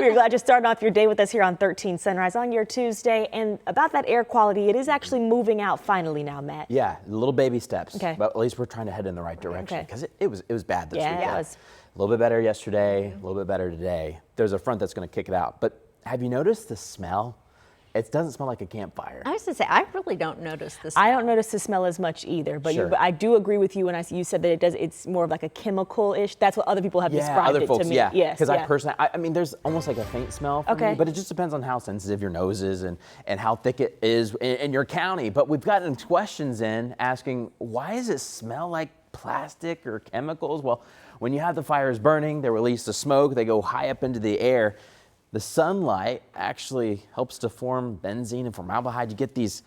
We're glad you're starting off your day with us here on 13 Sunrise on your Tuesday. And about that air quality, it is actually moving out finally now, Matt. Yeah, little baby steps. Okay. But at least we're trying to head in the right direction because it was bad this week. Yeah, it was. A little bit better yesterday, a little bit better today. There's a front that's going to kick it out. But have you noticed the smell? It doesn't smell like a campfire. I was going to say, I really don't notice this. I don't notice the smell as much either, but Sure. but I do agree with you when you said that it's more of like a chemical-ish. That's what other people have described other it folks, to me. yeah. Yes, Because I personally, I mean, there's almost like a faint smell for me, but it just depends on how sensitive your nose is and how thick it is in your county. But we've gotten questions in asking, why does it smell like plastic or chemicals? Well, when you have the fires burning, they release the smoke, they go high up into the air. The sunlight actually helps to form benzene and formaldehyde. You get these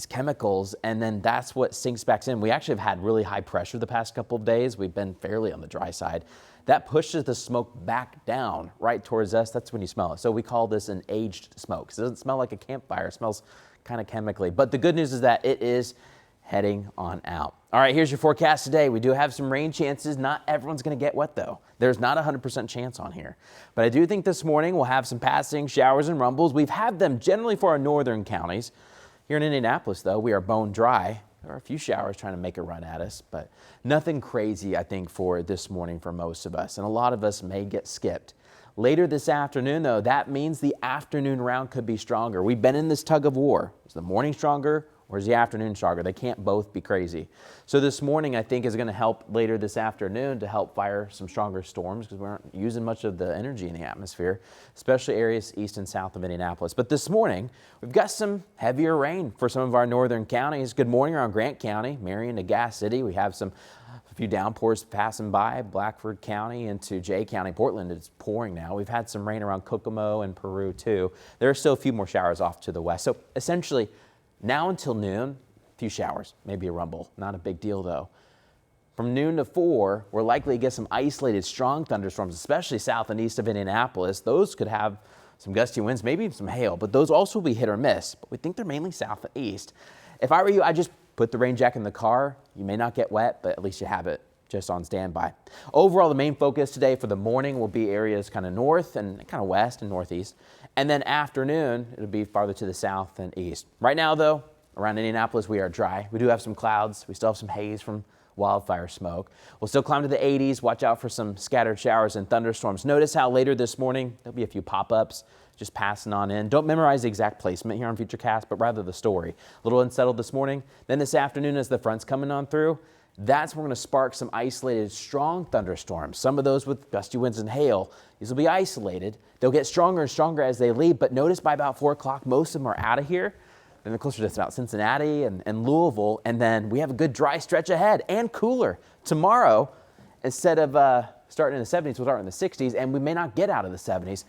chemicals, and then that's what sinks back in. We actually have had really high pressure the past couple of days. We've been fairly on the dry side. That pushes the smoke back down right towards us. That's when you smell it. So we call this an aged smoke. It doesn't smell like a campfire. It smells kind of chemically. But the good news is that it is heading on out. All right, here's your forecast today. We do have some rain chances. Not everyone's going to get wet, though. There's not a 100% chance on here. But I do think this morning we'll have some passing showers and rumbles. We've had them generally for our northern counties. Here in Indianapolis, though, we are bone dry. There are a few showers trying to make a run at us, but nothing crazy, I think, for this morning for most of us. And a lot of us may get skipped. Later this afternoon, though, that means the afternoon round could be stronger. We've been in this tug of war. Is the morning stronger? Or is the afternoon stronger? They can't both be crazy. So this morning, I think, is going to help later this afternoon to help fire some stronger storms because we aren't using much of the energy in the atmosphere, especially areas east and south of Indianapolis. But this morning, we've got some heavier rain for some of our northern counties. Good morning around Grant County, Marion to Gas City. We have a few downpours passing by Blackford County into Jay County. Portland is pouring now. We've had some rain around Kokomo and Peru, too. There are still a few more showers off to the west. So essentially, now until noon, a few showers, maybe a rumble. Not a big deal, though. From noon to 4, we're likely to get some isolated strong thunderstorms, especially south and east of Indianapolis. Those could have some gusty winds, maybe some hail, but those also will be hit or miss. But we think they're mainly south and east. If I were you, I'd just put the rain jacket in the car. You may not get wet, but at least you have it just on standby. Overall, the main focus today for the morning will be areas kind of north and kind of west and northeast. And then afternoon, it'll be farther to the south and east. Right now, though, around Indianapolis, we are dry. We do have some clouds. We still have some haze from wildfire smoke. We'll still climb to the 80s. Watch out for some scattered showers and thunderstorms. Notice how later this morning, there'll be a few pop-ups just passing on in. Don't memorize the exact placement here on Futurecast, but rather the story. A little unsettled this morning. Then this afternoon, as the front's coming on through, that's when we're going to spark some isolated strong thunderstorms. Some of those with gusty winds and hail. These will be isolated. They'll get stronger and stronger as they leave, but notice by about 4 o'clock, most of them are out of here. Then they're closer to about Cincinnati and Louisville, and then we have a good dry stretch ahead and cooler. Tomorrow, instead of starting in the 70s, we'll start in the 60s, and we may not get out of the 70s.